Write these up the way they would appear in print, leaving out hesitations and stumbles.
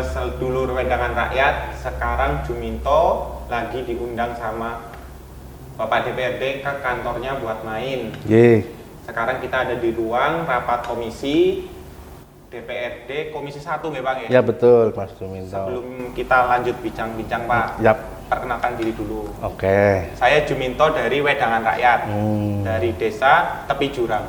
Sedulur Wedangan Rakyat, sekarang Juminto lagi diundang sama Bapak DPRD ke kantornya buat main. Sekarang kita ada di ruang rapat komisi DPRD Komisi 1 ya Bang ya? Ya betul Mas Juminto. Sebelum kita lanjut bincang-bincang Pak, perkenalkan diri dulu. Oke. Saya Juminto dari Wedangan Rakyat, dari desa Tepi Jurang.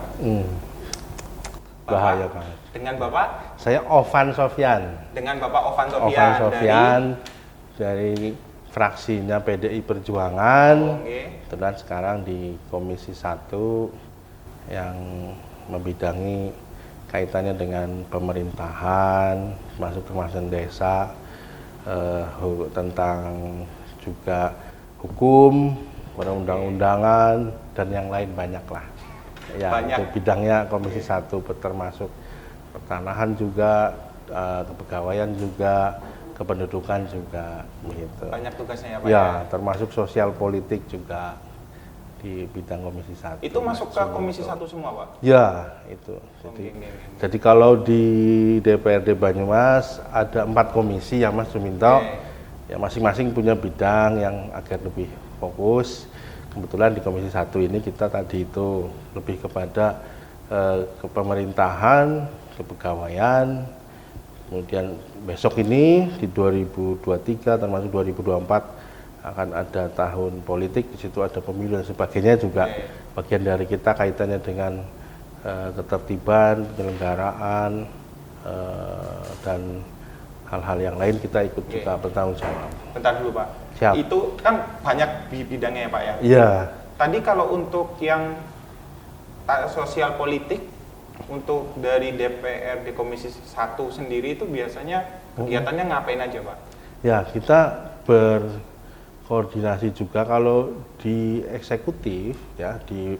Bahaya banget. Dengan Bapak? Saya Ovan Sofyan. Dengan Bapak Ovan Sofyan. Ovan Sofyan dari fraksinya PDI Perjuangan. Kebetulan sekarang di Komisi 1 yang membidangi kaitannya dengan pemerintahan, masuk termasuk desa, tentang juga hukum, perundang-undangan, dan yang lain banyak lah. Ya, itu bidangnya Komisi 1 termasuk pertanahan juga, kepegawaian juga, kependudukan juga, begitu. Banyak tugasnya ya Pak? Ya, termasuk sosial politik juga di bidang Komisi 1. Itu masuk ke Komisi 1 semua Pak? Ya, itu. Jadi kalau di DPRD Banyumas ada 4 komisi ya Mas Juminto, ya masing-masing punya bidang yang agar lebih fokus. Kebetulan di Komisi 1 ini kita tadi itu lebih kepada kepemerintahan, kepegawaian, kemudian besok ini di 2023 termasuk 2024 akan ada tahun politik, di situ ada pemilu dan sebagainya juga. Bagian dari kita kaitannya dengan ketertiban, penyelenggaraan, dan hal-hal yang lain kita ikut juga bertanggung jawab. Bentar dulu Pak. Siap. Itu kan banyak bidangnya ya Pak ya? Iya. Tadi kalau untuk yang sosial politik, untuk dari DPRD Komisi 1 sendiri itu biasanya kegiatannya ngapain aja Pak? Ya, kita berkoordinasi juga kalau di eksekutif ya, di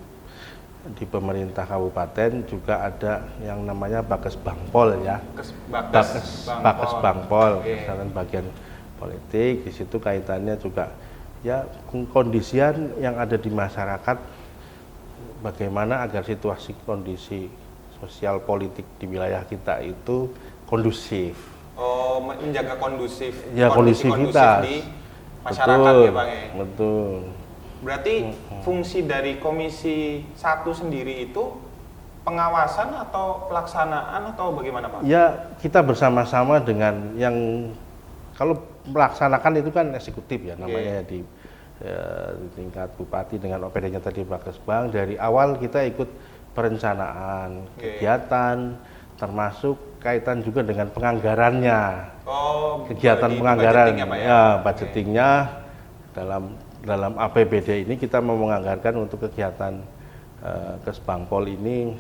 pemerintah kabupaten juga ada yang namanya Bakes Bangpol ya. Bakes Bangpol, misalkan bagian politik, di situ kaitannya juga ya kondisian yang ada di masyarakat, bagaimana agar situasi kondisi sosial politik di wilayah kita itu kondusif. Oh, menjaga kondusif. Ya, kondusivitas di masyarakat. Betul, ya Bang ya. Betul. Berarti fungsi dari Komisi 1 sendiri itu pengawasan atau pelaksanaan atau bagaimana Pak? Ya, kita bersama-sama dengan yang kalau melaksanakan itu kan eksekutif ya namanya di tingkat bupati dengan OPD-nya tadi Bakesbang. Dari awal kita ikut perencanaan kegiatan, termasuk kaitan juga dengan penganggarannya. Kegiatan penganggaran budgetingnya dalam APBD ini kita mau menganggarkan untuk kegiatan Kesbangpol ini,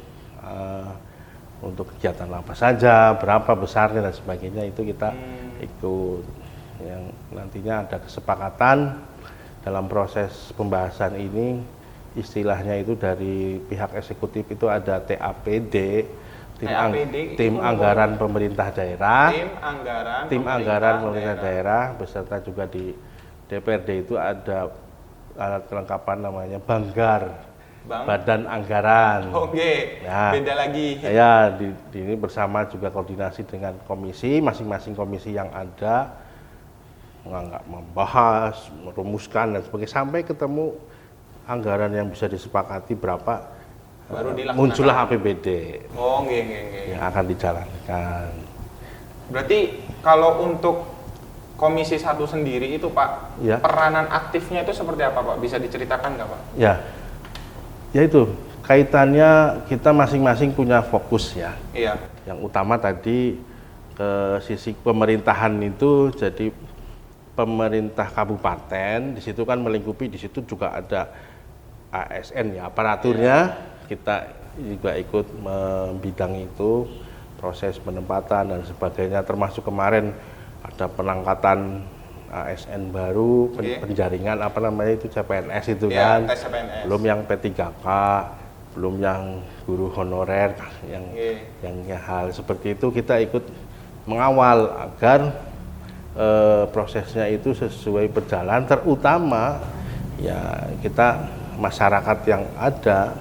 untuk kegiatan apa saja, berapa besarnya dan sebagainya, itu kita ikut. Yang nantinya ada kesepakatan dalam proses pembahasan ini, istilahnya itu dari pihak eksekutif itu ada TAPD, tim anggaran pemerintah daerah, tim anggaran pemerintah daerah, beserta juga di DPRD itu ada alat kelengkapan namanya Banggar, Badan Anggaran. Ya, beda lagi. Ya, ini bersama juga koordinasi dengan komisi, masing-masing komisi yang ada, membahas, merumuskan dan sebagainya, sampai ketemu anggaran yang bisa disepakati berapa, baru muncullah APBD yang akan dijalankan. Berarti kalau untuk Komisi 1 sendiri itu Pak, peranan aktifnya itu seperti apa Pak? Bisa diceritakan nggak Pak? Ya itu kaitannya kita masing-masing punya fokus ya. Iya. Yang utama tadi ke sisi pemerintahan itu, jadi pemerintah kabupaten di situ kan melingkupi, di situ juga ada ASN ya, aparaturnya. Kita juga ikut membidang itu, proses penempatan dan sebagainya, termasuk kemarin ada penangkatan ASN baru, penjaringan apa namanya itu CPNS itu kan, belum yang P3K, belum yang guru honorer, yang hal seperti itu kita ikut mengawal agar prosesnya itu sesuai berjalan, terutama ya kita masyarakat yang ada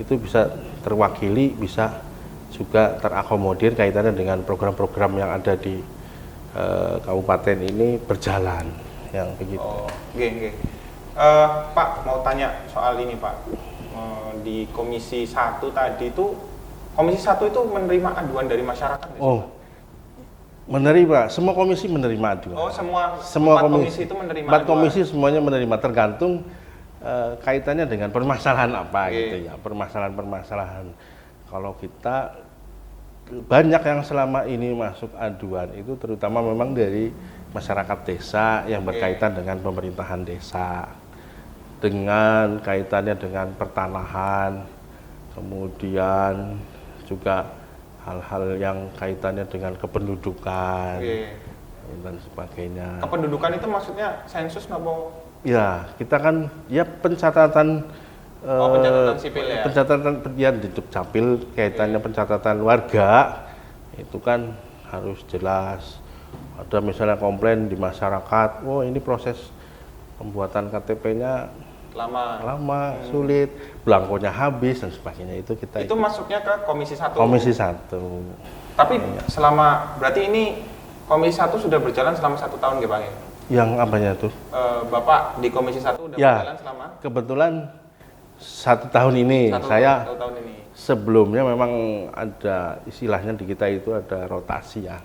itu bisa terwakili, bisa juga terakomodir kaitannya dengan program-program yang ada di kabupaten ini berjalan yang begitu. Oh, oke. Pak, mau tanya soal ini Pak. Di Komisi 1 tadi itu, Komisi 1 itu menerima aduan dari masyarakat? Oh, menerima, semua komisi menerima aduan. Oh, semua komisi itu menerima empat aduan? Komisi semuanya menerima, tergantung kaitannya dengan permasalahan apa gitu ya, permasalahan-permasalahan. Kalau kita banyak yang selama ini masuk aduan itu terutama memang dari masyarakat desa yang berkaitan dengan pemerintahan desa, dengan kaitannya dengan pertanahan, kemudian juga hal-hal yang kaitannya dengan kependudukan dan sebagainya. Kependudukan itu maksudnya sensus nabo? Ya, kita kan ya pencatatan pencatatan sipil ya. Pencatatan ya di Dukcapil kaitannya pencatatan warga itu kan harus jelas. Ada misalnya komplain di masyarakat, oh ini proses pembuatan KTP-nya lama, sulit, belangkonya habis dan sebagainya. Itu kita itu masuknya ke Komisi 1. Komisi 1. Tapi selama berarti ini Komisi 1 sudah berjalan selama 1 tahun ya Pak ya? Yang apanya tuh? Bapak di Komisi 1 udah berjalan selama? Kebetulan 1 tahun ini. Satu tahun ini. Sebelumnya memang ada istilahnya di kita itu ada rotasi ya.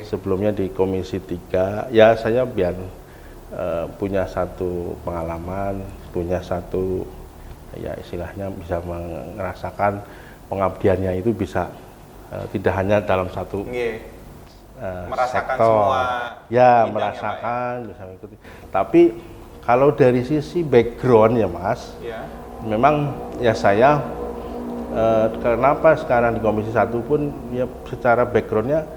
Sebelumnya di Komisi 3 ya saya biar punya satu pengalaman, punya satu ya istilahnya bisa merasakan pengabdiannya itu bisa tidak hanya dalam satu merasakan sektor. semua Ya merasakan bisa mengikuti. Tapi kalau dari sisi background ya Mas, memang ya saya kenapa sekarang di Komisi 1 pun ya secara backgroundnya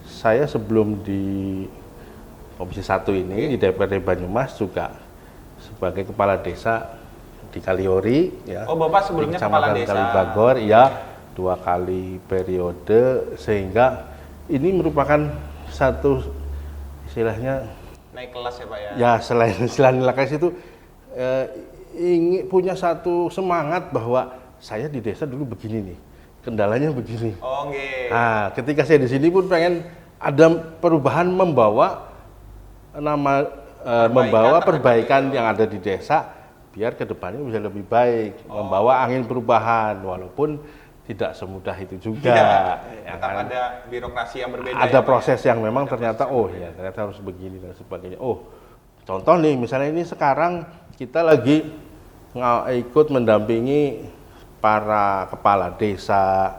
saya sebelum di Komisi 1 ini di DPRD Banyumas juga sebagai kepala desa di Kaliori ya. Oh, Bapak sebelumnya kepala desa Kalibagor ya 2 kali periode, sehingga ini merupakan satu istilahnya naik kelas ya Pak ya. Ya selain naik kelas itu ingin punya satu semangat bahwa saya di desa dulu begini nih, kendalanya begini. Oh, nggih. Nah, ketika saya di sini pun pengen ada perubahan, membawa perbaikan yang ada di desa biar kedepannya bisa lebih baik, membawa angin perubahan walaupun tidak semudah itu juga. Ya kan? Ada birokrasi yang berbeda. Ada proses yang memang ternyata ternyata harus begini dan sebagainya. Oh, contoh nih misalnya ini sekarang kita lagi ikut mendampingi para kepala desa,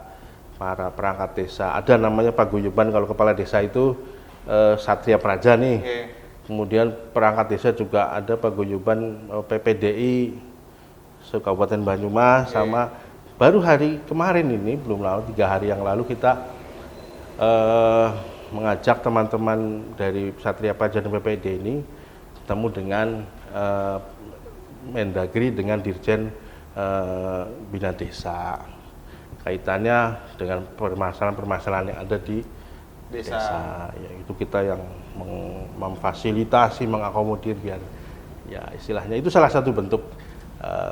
para perangkat desa. Ada namanya paguyuban, kalau kepala desa itu Satria Praja nih. Kemudian perangkat desa juga ada paguyuban PPDI Kabupaten Banyumas sama baru hari kemarin ini belum lama 3 hari yang lalu kita mengajak teman-teman dari Satria Praja dan PPDI ini ketemu dengan Mendagri dengan Dirjen Bina Desa, kaitannya dengan permasalahan-permasalahan yang ada di desa. Ya, itu kita yang memfasilitasi, mengakomodir biar ya istilahnya itu salah satu bentuk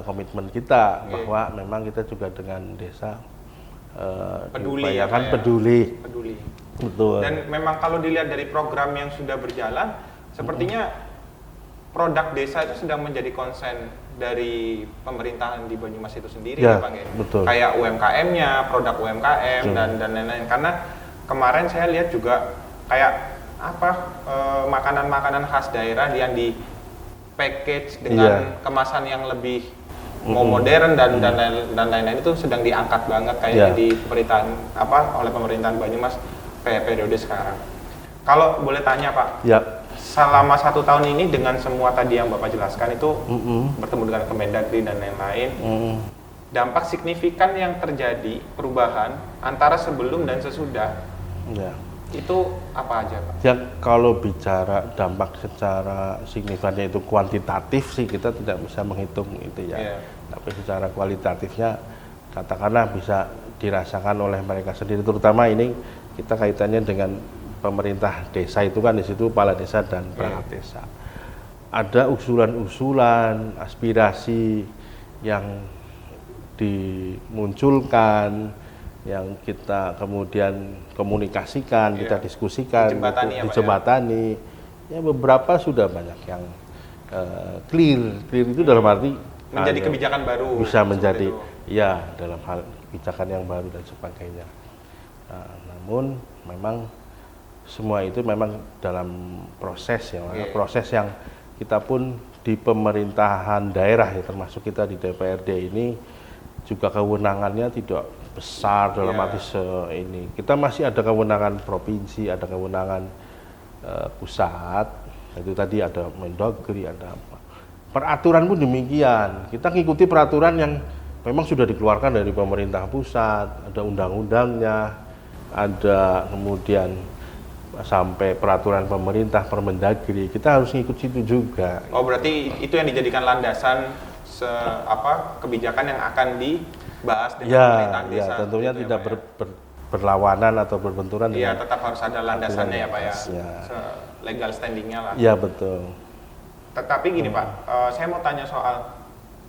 komitmen kita bahwa memang kita juga dengan desa peduli. Betul. Dan memang kalau dilihat dari program yang sudah berjalan, sepertinya produk desa itu sedang menjadi konsen dari pemerintahan di Banyumas itu sendiri ya Pak. Betul. Kayak UMKM-nya, produk UMKM dan lain-lain. Karena kemarin saya lihat juga kayak makanan-makanan khas daerah yang di package dengan kemasan yang lebih modern dan lain-lain itu sedang diangkat banget kayaknya di pemerintahan oleh pemerintahan Banyumas periode sekarang. Kalau boleh tanya Pak, selama 1 tahun ini dengan semua tadi yang Bapak jelaskan itu bertemu dengan Kemendagri dan lain-lain, dampak signifikan yang terjadi perubahan antara sebelum dan sesudah itu apa aja Pak? Ya kalau bicara dampak secara signifikannya itu kuantitatif sih kita tidak bisa menghitung itu ya. Tapi secara kualitatifnya katakanlah bisa dirasakan oleh mereka sendiri, terutama ini kita kaitannya dengan pemerintah desa itu kan di situ kepala desa dan perangkat desa. Ada usulan-usulan, aspirasi yang dimunculkan, yang kita kemudian komunikasikan, kita diskusikan, dijembatani. Ya beberapa sudah banyak yang clear itu dalam arti menjadi kebijakan baru. Bisa menjadi ya dalam hal kebijakan yang baru dan sebagainya. Nah, namun memang semua itu memang dalam proses ya, proses yang kita pun di pemerintahan daerah ya, termasuk kita di DPRD ini juga kewenangannya tidak besar dalam arti ini. Kita masih ada kewenangan provinsi, ada kewenangan pusat, itu tadi ada Mendagri, ada apa. Peraturan pun demikian. Kita ngikuti peraturan yang memang sudah dikeluarkan dari pemerintah pusat, ada undang-undangnya, ada kemudian sampai peraturan pemerintah Permendagri, kita harus ngikut situ juga. Oh, berarti itu yang dijadikan landasan kebijakan yang akan dibahas dengan pemerintahan desa. Ya, tentunya gitu tidak berlawanan atau berbenturan. Iya, tetap harus ada landasannya ya Pak ya. Legal standingnya lah. Iya, betul. Tetapi gini Pak, saya mau tanya soal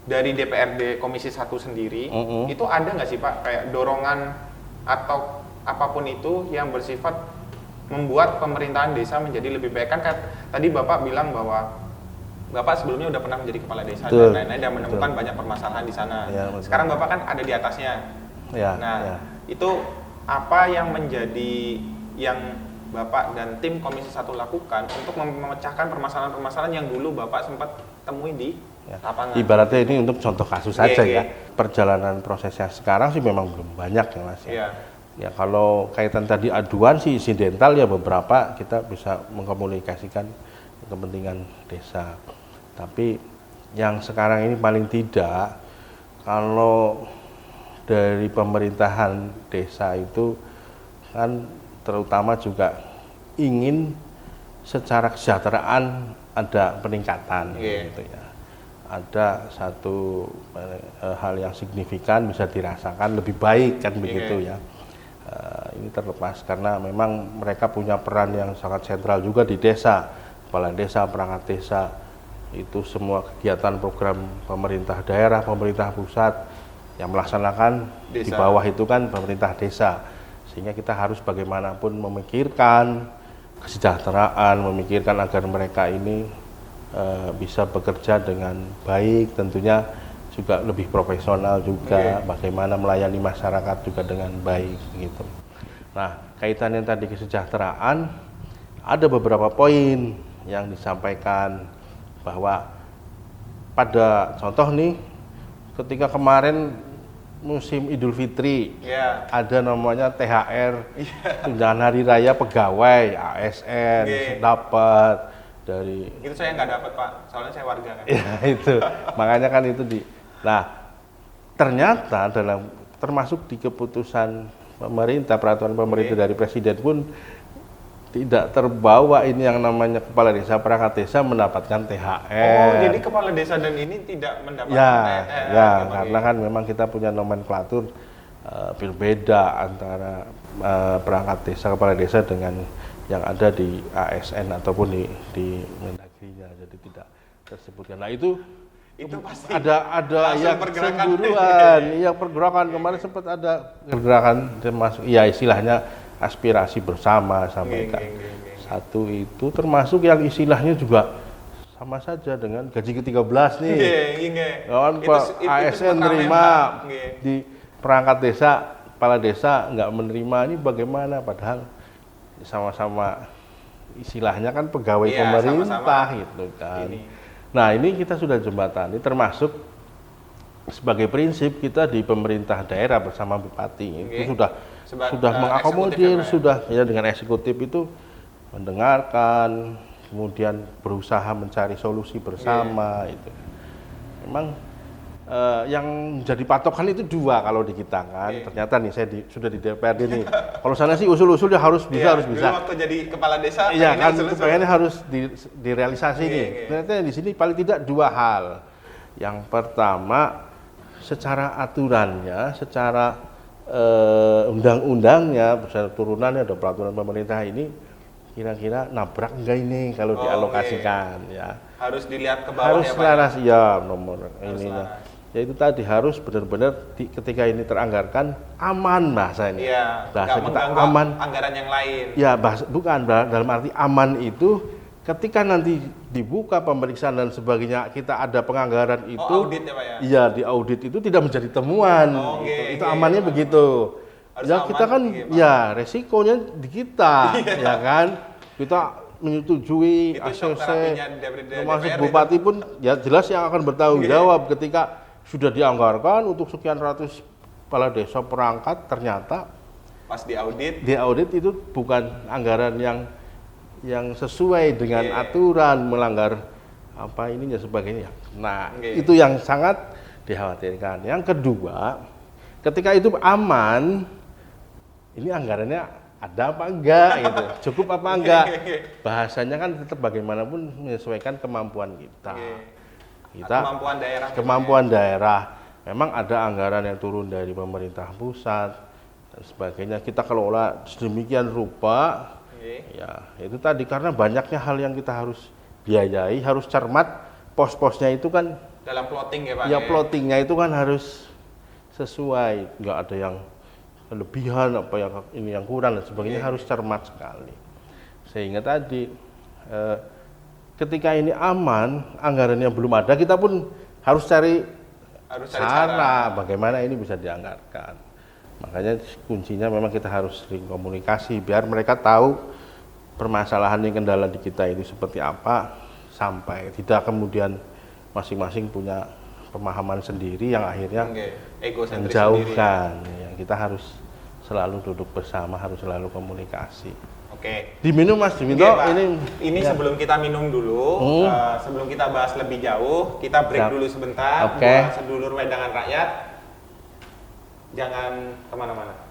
dari DPRD Komisi 1 sendiri, itu ada nggak sih Pak kayak dorongan atau apapun itu yang bersifat membuat pemerintahan desa menjadi lebih baik? Kan tadi Bapak bilang bahwa Bapak sebelumnya udah pernah menjadi kepala desa dan lain-lain dan menemukan banyak permasalahan di sana. Ya, sekarang Bapak kan ada di atasnya. Ya, itu apa yang menjadi yang Bapak dan tim Komisi 1 lakukan untuk memecahkan permasalahan-permasalahan yang dulu Bapak sempat temui di lapangan? Ibaratnya ini untuk contoh kasus saja ya. Perjalanan prosesnya sekarang sih memang belum banyak ya Mas. Ya kalau kaitan tadi aduan sih insidental ya beberapa kita bisa mengkomunikasikan kepentingan desa. Tapi yang sekarang ini paling tidak kalau dari pemerintahan desa itu kan terutama juga ingin secara kesejahteraan ada peningkatan gitu ya. Ada satu hal yang signifikan bisa dirasakan lebih baik kan begitu ya. Ini terlepas karena memang mereka punya peran yang sangat sentral juga di desa, kepala desa, perangkat desa, itu semua kegiatan program pemerintah daerah, pemerintah pusat yang melaksanakan desa. Di bawah itu kan pemerintah desa, sehingga kita harus bagaimanapun memikirkan kesejahteraan, memikirkan agar mereka ini bisa bekerja dengan baik, tentunya juga lebih profesional juga, bagaimana melayani masyarakat juga dengan baik gitu. Nah, kaitannya tadi kesejahteraan, ada beberapa poin yang disampaikan bahwa pada contoh nih, ketika kemarin musim Idul Fitri, ada namanya THR, tunjangan hari raya pegawai, ASN, dapat dari. Itu saya nggak dapat Pak, soalnya saya warga kan. Ya itu, makanya kan itu Nah, ternyata termasuk di keputusan pemerintah, peraturan pemerintah dari presiden pun tidak terbawa ini yang namanya kepala desa, perangkat desa mendapatkan THR. Oh, jadi kepala desa dan ini tidak mendapatkan THR. Ya, karena kan memang kita punya nomenklatur berbeda antara perangkat desa, kepala desa dengan yang ada di ASN ataupun di Mendagrinya, jadi tidak tersebutkan. Nah itu pasti ada yang cemburuan, pergerakan kemarin sempat ada pergerakan termasuk istilahnya aspirasi bersama sampaikan. Satu itu termasuk yang istilahnya juga sama saja dengan gaji ke-13 nih. Kawan Pak ASN menerima di perangkat desa, kepala desa nggak menerima, ini bagaimana padahal sama-sama istilahnya kan pegawai pemerintah gitu kan. Nah ini kita sudah jembatani, termasuk sebagai prinsip kita di pemerintah daerah bersama bupati itu sudah mengakomodir, sudah ya dengan eksekutif itu mendengarkan, kemudian berusaha mencari solusi bersama itu. Memang yang jadi patokan itu dua kalau di kita kan. Ternyata nih saya sudah di DPRD nih. Kalau sana sih usul-usulnya harus bisa. Dulu waktu jadi kepala desa kan pengennya harus direalisasi nih. Ternyata di sini paling tidak dua hal. Yang pertama secara aturannya, secara undang-undangnya, turunannya ada peraturan pemerintah ini kira-kira nabrak enggak ini kalau dialokasikan ya. Harus dilihat ke bawah harus ya Pak. selaras ya nomor Harus ininya. selaras. Ya itu tadi harus benar-benar ketika ini teranggarkan aman bahasanya. Iya, Bahasa nggak kita mengganggu aman. anggaran yang lain. Ya bukan dalam arti aman itu ketika nanti dibuka pemeriksaan dan sebagainya kita ada penganggaran itu. Audit ya Pak ya? Iya di audit itu tidak menjadi temuan. Itu amannya begitu. Harus Ya aman, kita kan ya resikonya di kita ya kan. Kita menyetujui Itu shock ACC terapinya termasuk DPR bupati pun ya jelas yang akan bertanggung jawab ketika sudah dianggarkan untuk sekian ratus kepala desa perangkat ternyata pas diaudit itu bukan anggaran yang sesuai dengan aturan, melanggar apa ininya sebagainya. Nah, itu yang sangat dikhawatirkan. Yang kedua, ketika itu aman, ini anggarannya ada apa enggak gitu, cukup apa enggak. Bahasanya kan tetap bagaimanapun menyesuaikan kemampuan kita. Kemampuan daerah. Memang ada anggaran yang turun dari pemerintah pusat dan sebagainya. Kita kelola sedemikian rupa. Ya, itu tadi karena banyaknya hal yang kita harus biayai, harus cermat. Pos-posnya itu kan dalam plotting ya Pak. Ya plottingnya itu kan harus sesuai, nggak ada yang kelebihan apa yang ini yang kurang dan sebagainya, harus cermat sekali. Sehingga tadi ketika ini aman, anggarannya belum ada, kita pun harus cari cara bagaimana ini bisa dianggarkan. Makanya kuncinya memang kita harus sering komunikasi biar mereka tahu permasalahan yang kendala di kita itu seperti apa, sampai tidak kemudian masing-masing punya pemahaman sendiri yang akhirnya menjauhkan. Ya, kita harus selalu duduk bersama, harus selalu komunikasi. Oke. Diminum Mas, diminum. Ini ya. Sebelum kita minum dulu, sebelum kita bahas lebih jauh, kita break dulu sebentar. Buat sedulur Wedangan Rakyat, jangan kemana-mana.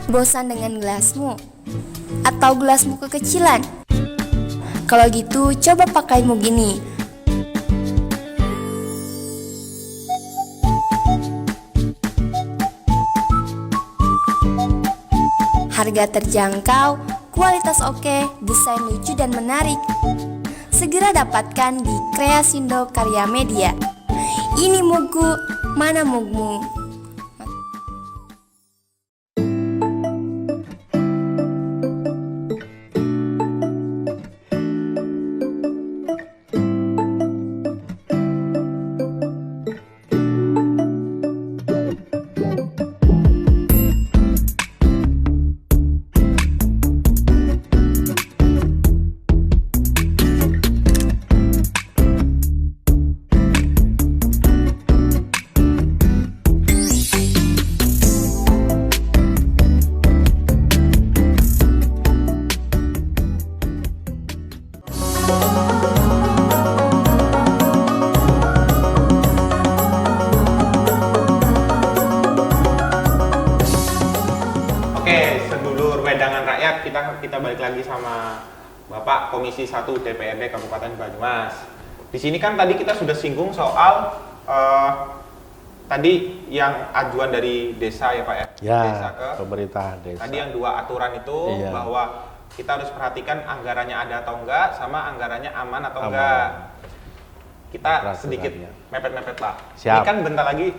Bosan dengan gelasmu? Atau gelasmu kekecilan? Kalau gitu, coba pakai mug ini. Harga terjangkau, kualitas oke, desain lucu dan menarik. Segera dapatkan di Kreasindo Karya Media. Ini mugku, mana mugmu? Kita balik lagi sama Bapak Komisi 1 DPRD Kabupaten Banyumas. Di sini kan tadi kita sudah singgung soal tadi yang ajuan dari desa ya Pak ya? Ya, desa ke pemerintah desa. Tadi yang 2 aturan itu bahwa kita harus perhatikan anggarannya ada atau enggak, sama anggarannya aman atau enggak. Kita sedikit mepet-mepet lah. Ini kan bentar lagi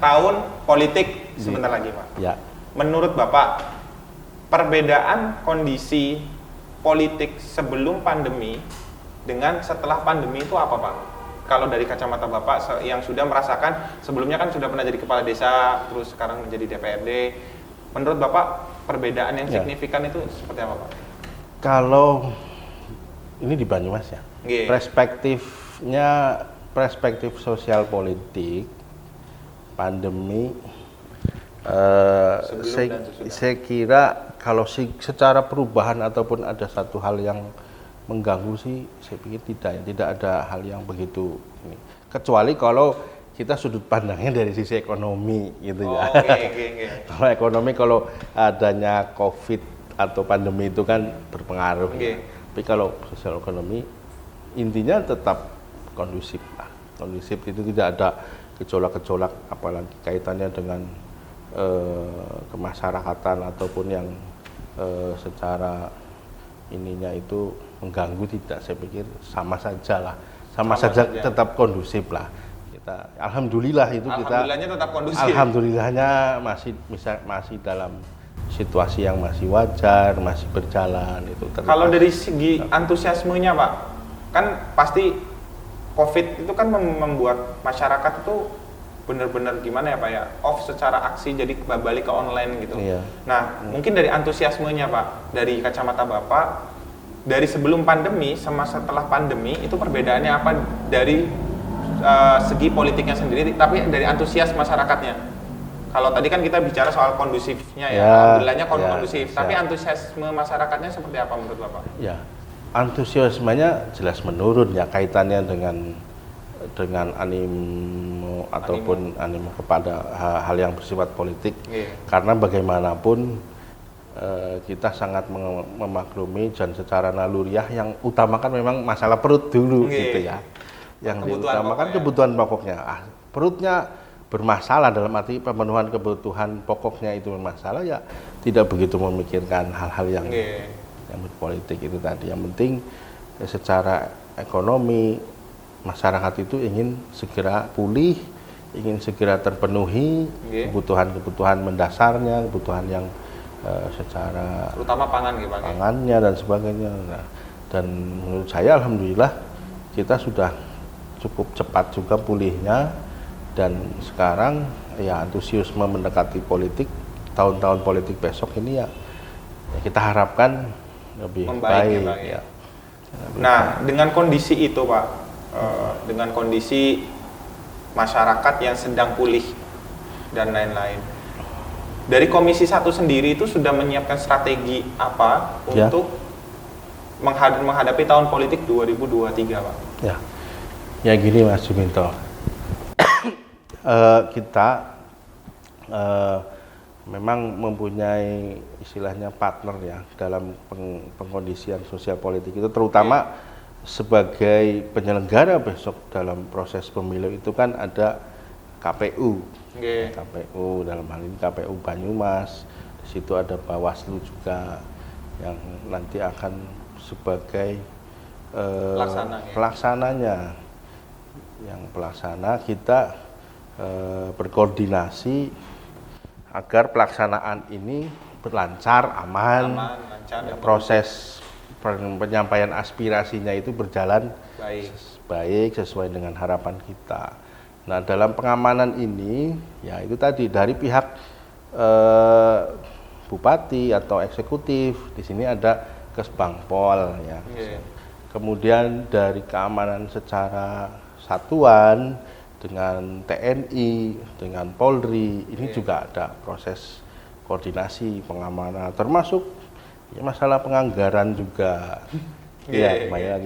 tahun politik sebentar lagi Pak. Ya. Menurut Bapak, perbedaan kondisi politik sebelum pandemi dengan setelah pandemi itu apa Pak? Kalau dari kacamata Bapak yang sudah merasakan, sebelumnya kan sudah pernah jadi kepala desa, terus sekarang menjadi DPRD. Menurut Bapak, perbedaan yang signifikan itu seperti apa Pak? Kalau ini di Banyumas ya, perspektif perspektif sosial politik pandemi, saya kira kalau secara perubahan ataupun ada satu hal yang mengganggu sih, saya pikir tidak ada hal yang begitu ini. Kecuali kalau kita sudut pandangnya dari sisi ekonomi gitu ya. Okay. Kalau ekonomi, kalau adanya COVID atau pandemi itu kan berpengaruh. Tapi kalau sosial ekonomi intinya tetap kondusif lah. Kondusif itu tidak ada gejolak-gejolak, apalagi kaitannya dengan kemasyarakatan ataupun yang secara ininya itu mengganggu, tidak. Saya pikir sama saja tetap kondusif lah. Kita alhamdulillah itu alhamdulillahnya tetap kondusif. Alhamdulillahnya masih dalam situasi yang masih wajar, masih berjalan itu. Kalau dari segi antusiasmenya Pak, kan pasti COVID itu kan membuat masyarakat itu benar-benar gimana ya Pak ya, off secara aksi, jadi balik ke online gitu. Iya. Nah, mungkin dari antusiasmenya Pak, dari kacamata Bapak, dari sebelum pandemi sama setelah pandemi itu perbedaannya apa dari segi politiknya sendiri, tapi dari antusias masyarakatnya. Kalau tadi kan kita bicara soal kondusifnya ya, alhamdulillahnya kondusif, tapi antusiasme masyarakatnya seperti apa menurut Bapak? Ya, antusiasmenya jelas menurun ya, kaitannya dengan animo ataupun animo kepada hal yang bersifat politik. Karena bagaimanapun kita sangat memaklumi dan secara naluriah yang utamakan memang masalah perut dulu gitu ya. Yang diutamakan kebutuhan pokoknya. Perutnya bermasalah dalam arti pemenuhan kebutuhan pokoknya itu bermasalah, ya tidak begitu memikirkan hal-hal yang berpolitik itu tadi. Yang penting secara ekonomi masyarakat itu ingin segera pulih, ingin segera terpenuhi kebutuhan-kebutuhan mendasarnya, kebutuhan yang secara terutama pangannya dan sebagainya. Nah, dan menurut saya alhamdulillah kita sudah cukup cepat juga pulihnya, dan sekarang ya antusiasme mendekati politik, tahun-tahun politik besok ini ya kita harapkan lebih baik ya. Nah, dengan kondisi itu Pak, dengan kondisi masyarakat yang sedang pulih dan lain-lain, dari Komisi 1 sendiri itu sudah menyiapkan strategi apa untuk menghadapi tahun politik 2023 Pak? Ya gini Mas Juminto, kita memang mempunyai istilahnya partner ya dalam pengkondisian sosial politik itu, terutama sebagai penyelenggara besok dalam proses pemilu itu kan ada KPU. KPU dalam hal ini KPU Banyumas, di situ ada Bawaslu juga yang nanti akan sebagai pelaksananya. Yang pelaksana kita berkoordinasi agar pelaksanaan ini berlancar, aman, lancar, proses penyampaian aspirasinya itu berjalan baik sesuai dengan harapan kita. Nah, dalam pengamanan ini ya itu tadi dari pihak bupati atau eksekutif, di sini ada Kesbangpol ya. Kemudian dari keamanan secara satuan dengan TNI, dengan Polri, ini juga ada proses koordinasi pengamanan, termasuk ya masalah penganggaran juga.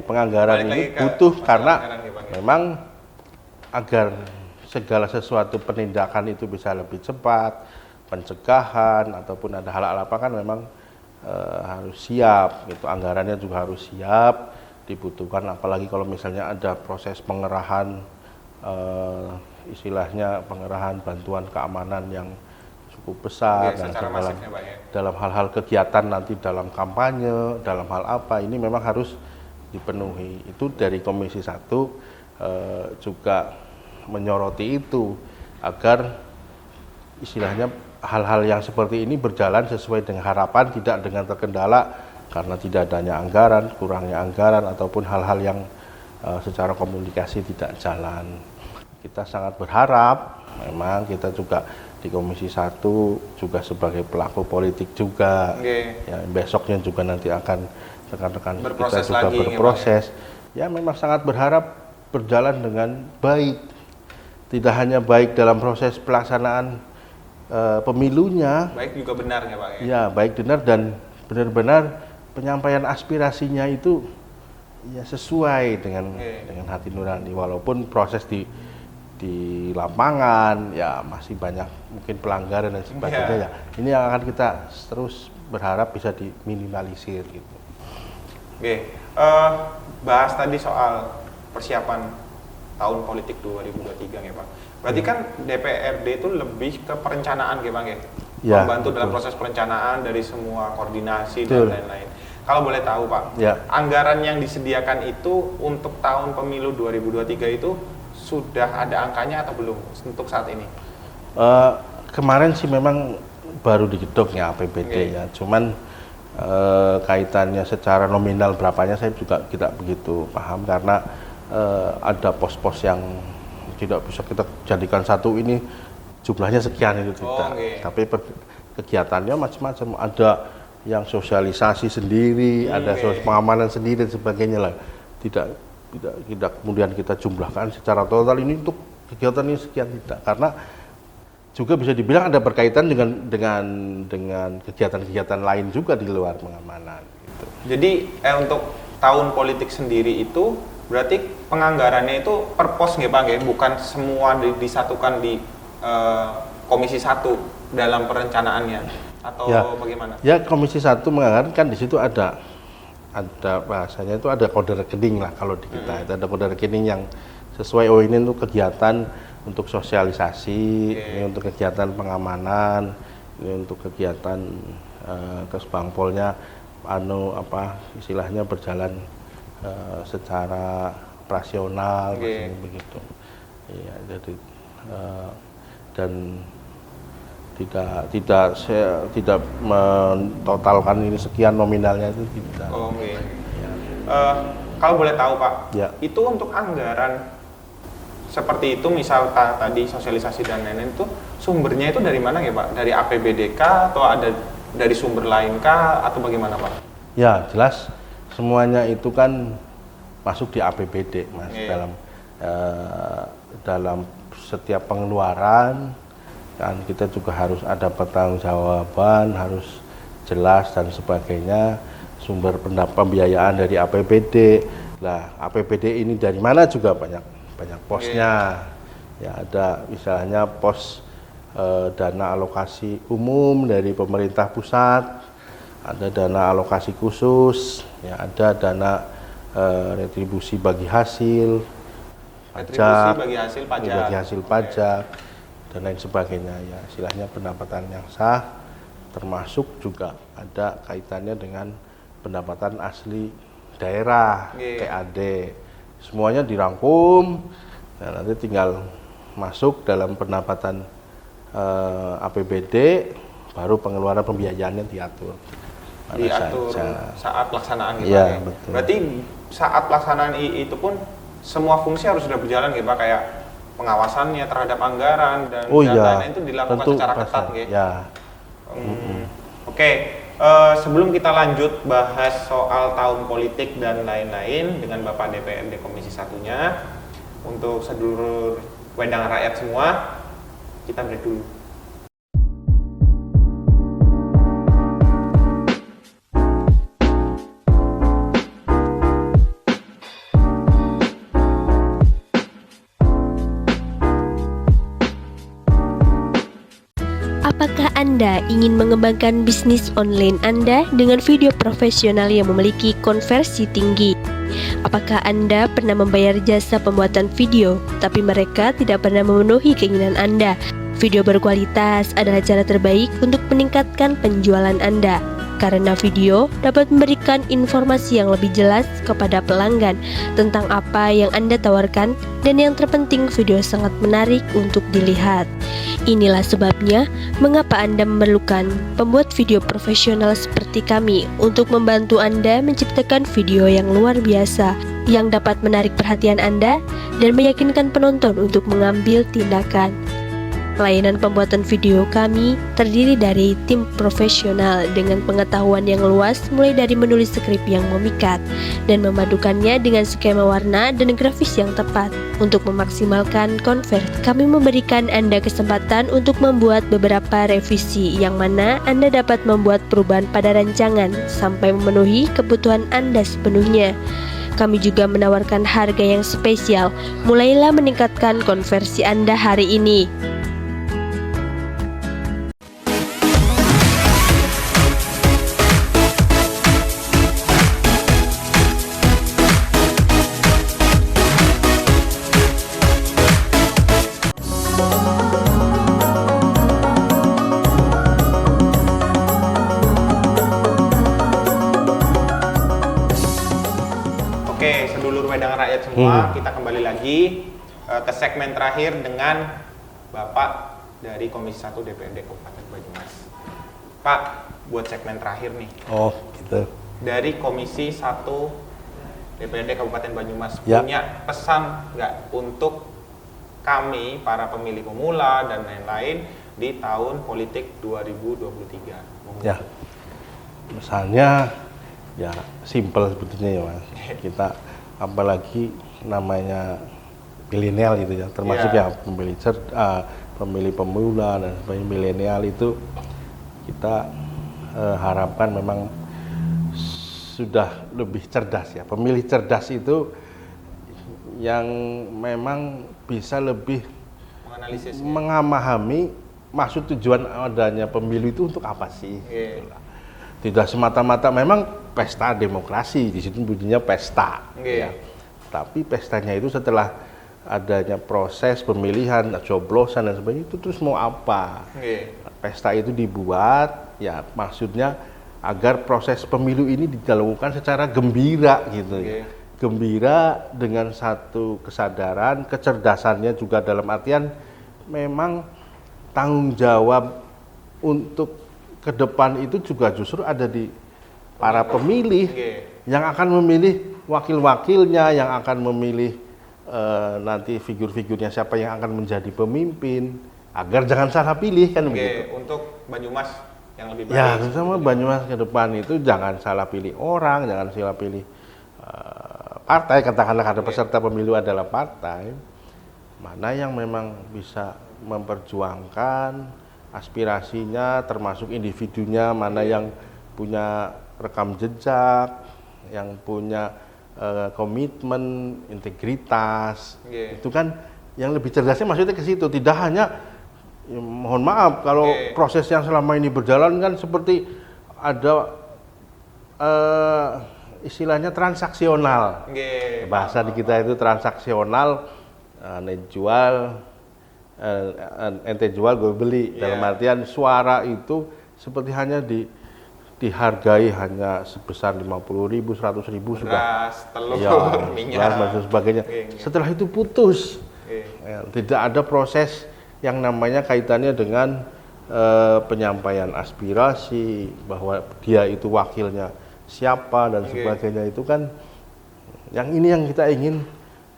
Penganggaran ini butuh karena memang agar segala sesuatu penindakan itu bisa lebih cepat, pencegahan ataupun ada hal-hal apa kan memang harus siap gitu, anggarannya juga harus siap dibutuhkan, apalagi kalau misalnya ada proses pengerahan istilahnya pengerahan bantuan keamanan yang cukup besar dan dalam hal-hal kegiatan nanti dalam kampanye, dalam hal apa ini memang harus dipenuhi. Itu dari Komisi 1 juga menyoroti itu agar istilahnya hal-hal yang seperti ini berjalan sesuai dengan harapan, tidak dengan terkendala karena tidak adanya anggaran, kurangnya anggaran ataupun hal-hal yang secara komunikasi tidak jalan. Kita sangat berharap memang kita juga di Komisi 1 juga sebagai pelaku politik juga ya, besoknya juga nanti akan rekan-rekan kita juga berproses ya, memang sangat berharap berjalan dengan baik. Tidak hanya baik dalam proses pelaksanaan pemilunya, baik juga benar ya Pak ya? Ya, baik benar dan benar-benar penyampaian aspirasinya itu ya sesuai dengan hati nurani, walaupun proses di lapangan ya masih banyak mungkin pelanggaran dan sebagainya. Ya, ini yang akan kita terus berharap bisa diminimalisir gitu. Oke, bahas tadi soal persiapan tahun politik 2023 ya Pak. Berarti kan DPRD itu lebih ke perencanaan ya Bang ya? Membantu dalam proses perencanaan dari semua koordinasi dan lain-lain. Kalau boleh tahu Pak, anggaran yang disediakan itu untuk tahun pemilu 2023 itu sudah ada angkanya atau belum untuk saat ini? Kemarin sih memang baru digedok ya APBD ya, cuman kaitannya secara nominal berapanya saya juga tidak begitu paham, karena ada pos-pos yang tidak bisa kita jadikan satu ini jumlahnya sekian, itu tidak. Tapi kegiatannya macam-macam, ada yang sosialisasi sendiri, ada pengamanan sendiri dan sebagainya lah. Tidak kemudian kita jumlahkan secara total ini untuk kegiatan ini sekian, tidak, karena juga bisa dibilang ada berkaitan dengan kegiatan-kegiatan lain juga di luar pengamanan gitu. Jadi untuk tahun politik sendiri itu berarti penganggarannya itu per pos nggih Pak, bukan semua disatukan di Komisi 1 dalam perencanaannya atau bagaimana? Ya, Komisi 1 menganggarkan di situ ada bahasanya itu ada kode rekening lah kalau di kita. Itu ada kode rekening yang sesuai, ini untuk kegiatan untuk sosialisasi, ini untuk kegiatan pengamanan, ini untuk kegiatan Kesbangpolnya istilahnya berjalan secara operasional begitu. Ya, jadi dan tidak mentotalkan ini sekian nominalnya, itu tidak. Kalau boleh tahu Pak, itu untuk anggaran seperti itu, misal tadi sosialisasi dan lain-lain, itu sumbernya itu dari mana ya Pak? Dari APBD kah atau ada dari sumber lain kah atau bagaimana Pak? Ya, jelas semuanya itu kan masuk di APBD Mas. Dalam setiap pengeluaran kan kita juga harus ada pertanggungjawaban, harus jelas dan sebagainya, sumber pembiayaan dari APBD. Nah, APBD ini dari mana juga banyak posnya. Ya, ada misalnya pos dana alokasi umum dari pemerintah pusat, ada dana alokasi khusus, ya, ada dana retribusi bagi hasil pajak, dan lain sebagainya, ya, istilahnya pendapatan yang sah, termasuk juga ada kaitannya dengan pendapatan asli daerah, TAD. Semuanya dirangkum, nah, nanti tinggal masuk dalam pendapatan APBD, baru pengeluaran pembiayaannya diatur saat pelaksanaan gitu ya, betul. Berarti saat pelaksanaan itu pun semua fungsi harus sudah berjalan gitu Pak, kayak pengawasannya terhadap anggaran dan data itu dilakukan secara ketat gitu. Oke, sebelum kita lanjut bahas soal tahun politik dan lain-lain dengan Bapak DPRD Komisi 1-nya, untuk sedulur Wedang Rakyat semua, kita break dulu. Apakah Anda ingin mengembangkan bisnis online Anda dengan video profesional yang memiliki konversi tinggi? Apakah Anda pernah membayar jasa pembuatan video, tapi mereka tidak pernah memenuhi keinginan Anda? Video berkualitas adalah cara terbaik untuk meningkatkan penjualan Anda, karena video dapat memberikan informasi yang lebih jelas kepada pelanggan tentang apa yang Anda tawarkan, dan yang terpenting video sangat menarik untuk dilihat. Inilah sebabnya mengapa Anda memerlukan pembuat video profesional seperti kami untuk membantu Anda menciptakan video yang luar biasa yang dapat menarik perhatian Anda dan meyakinkan penonton untuk mengambil tindakan. Layanan pembuatan video kami terdiri dari tim profesional dengan pengetahuan yang luas, mulai dari menulis skrip yang memikat dan memadukannya dengan skema warna dan grafis yang tepat. Untuk memaksimalkan Convert, kami memberikan Anda kesempatan untuk membuat beberapa revisi yang mana Anda dapat membuat perubahan pada rancangan sampai memenuhi kebutuhan Anda sepenuhnya. Kami juga menawarkan harga yang spesial. Mulailah meningkatkan konversi Anda hari ini. Oke, sedulur Wedangan Rakyat semua, kita kembali lagi ke segmen terakhir dengan Bapak dari Komisi 1 DPRD Kabupaten Banyumas. Pak, buat segmen terakhir nih. Oh, gitu. Dari Komisi 1 DPRD Kabupaten Banyumas Ya. punya pesan nggak untuk kami, para pemilih pemula dan lain-lain di tahun politik 2023? Ya, misalnya ya simple sebetulnya ya Mas. Kita apalagi namanya milenial gitu ya, termasuk Ya. yang pemilih pemula dan sebagainya, milenial itu kita harapkan memang sudah lebih cerdas ya. Pemilih cerdas itu yang memang bisa lebih Menganalisis. memahami maksud tujuan adanya pemilu itu untuk apa sih. Iya. Itulah. Tidak semata-mata memang pesta demokrasi, di situ bunyinya pesta. Iya. Ya. Tapi pestanya itu setelah adanya proses pemilihan, coblosan dan sebagainya, itu terus mau apa? Iya. Pesta itu dibuat, ya maksudnya agar proses pemilu ini dilakukan secara gembira gitu ya. Iya. Gembira dengan satu kesadaran, kecerdasannya juga dalam artian memang tanggung jawab untuk ke depan itu juga justru ada di para pemilih yang akan memilih wakil-wakilnya, yang akan memilih nanti figur-figurnya siapa yang akan menjadi pemimpin, agar jangan salah pilih kan begitu. Untuk Banyumas yang lebih baik. Ya, sama Banyumas ke depan itu jangan salah pilih orang, jangan salah pilih partai, katakanlah karena peserta pemilu adalah partai, mana yang memang bisa memperjuangkan aspirasinya, termasuk individunya, mana yang punya rekam jejak, yang punya komitmen, integritas, itu kan yang lebih cerdasnya maksudnya ke situ. Tidak hanya, ya, mohon maaf kalau proses yang selama ini berjalan kan seperti ada istilahnya transaksional. Bahasa di kita itu transaksional, jual, ente jual gue beli. Dalam artian suara itu seperti hanya dihargai hanya sebesar 50.000, 100.000 sudah. Telur, Ya, minyak dan sebagainya. Setelah itu putus. Ya, tidak ada proses yang namanya kaitannya dengan penyampaian aspirasi, bahwa dia itu wakilnya siapa dan sebagainya. Itu kan yang ini yang kita ingin,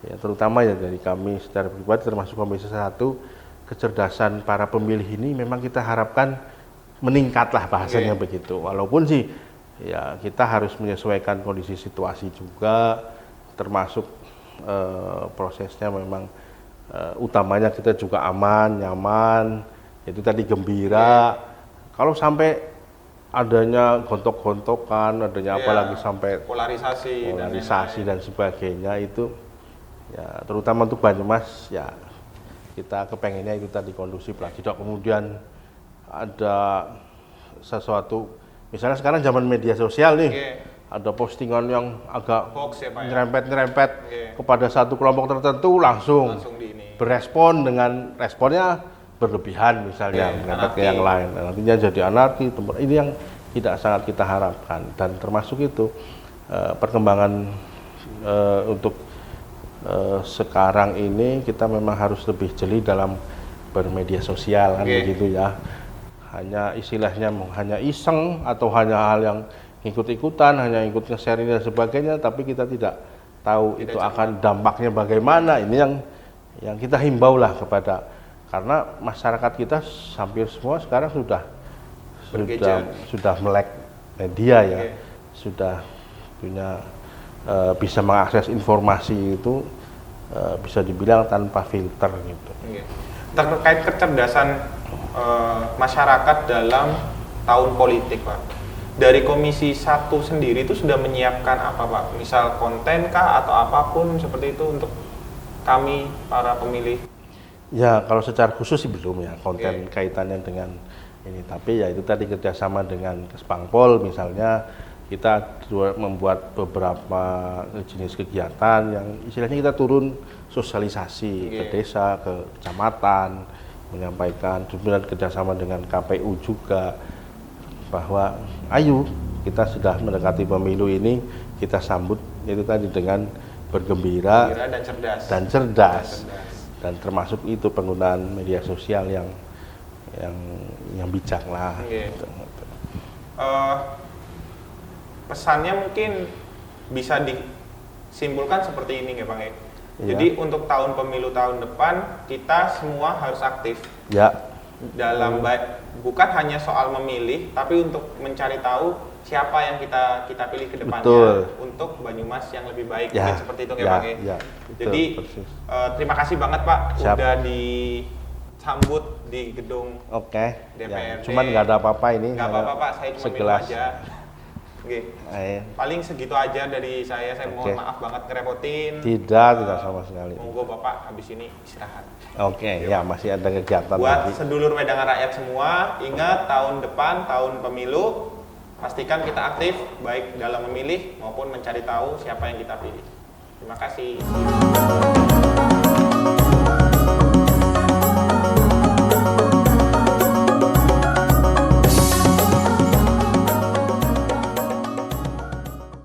ya, terutama ya dari kami secara pribadi termasuk Komisi 1, kecerdasan para pemilih ini memang kita harapkan meningkatlah bahasanya begitu. Walaupun sih ya kita harus menyesuaikan kondisi situasi juga, termasuk prosesnya memang utamanya kita juga aman, nyaman, itu tadi gembira. Kalau sampai adanya gontok-gontokan, adanya apalagi sampai polarisasi dan sebagainya, itu ya terutama untuk Banyumas ya kita kepengennya itu tadi kondusif lah, tidak kemudian ada sesuatu, misalnya sekarang zaman media sosial nih, ada postingan yang agak nyerempet-nyerempet kepada satu kelompok tertentu, langsung berespon dengan responnya berlebihan misalnya, nyerempet ke yang lain, nantinya jadi anarki. Ini yang tidak sangat kita harapkan, dan termasuk itu perkembangan untuk sekarang ini kita memang harus lebih jeli dalam bermedia sosial kan begitu ya. Hanya istilahnya hanya iseng atau hanya hal yang ikut-ikutan, hanya ikut nge-share dan sebagainya, tapi kita tidak tahu itu akan dampaknya bagaimana. Ini yang kita himbau lah kepada karena masyarakat kita hampir semua sekarang sudah melek media ya, sudah punya bisa mengakses informasi itu bisa dibilang tanpa filter gitu. Terkait kecerdasan masyarakat dalam tahun politik, Pak. Dari Komisi 1 sendiri itu sudah menyiapkan apa, Pak? Misal konten kah atau apapun seperti itu untuk kami para pemilih? Ya, kalau secara khusus sih belum ya, konten kaitannya dengan ini. Tapi ya itu tadi kerjasama dengan Kesbangpol misalnya, kita membuat beberapa jenis kegiatan yang istilahnya kita turun sosialisasi ke desa, ke kecamatan, menyampaikan, kemudian kerjasama dengan KPU juga, bahwa ayo kita sudah mendekati pemilu ini, kita sambut itu tadi dengan bergembira dan cerdas. Dan termasuk itu penggunaan media sosial yang bijak lah. Pesannya mungkin bisa disimpulkan seperti ini ya Bang ya. Jadi untuk tahun pemilu tahun depan kita semua harus aktif. Ya. Dalam bukan hanya soal memilih, tapi untuk mencari tahu siapa yang kita pilih ke depannya untuk Banyumas yang lebih baik. Seperti itu ya Bang ya. Jadi terima kasih banget Pak udah disambut di gedung DPRD. Cuman nggak ada apa-apa ini. Nggak apa-apa Pak, saya cuma minum aja. Paling segitu aja dari saya mohon maaf banget ngerepotin. Tidak sama sekali. Monggo Bapak habis ini istirahat. Masih ada kegiatan. Buat sedulur Wedangan Rakyat semua, ingat tahun depan, tahun pemilu, pastikan kita aktif baik dalam memilih maupun mencari tahu siapa yang kita pilih. Terima kasih.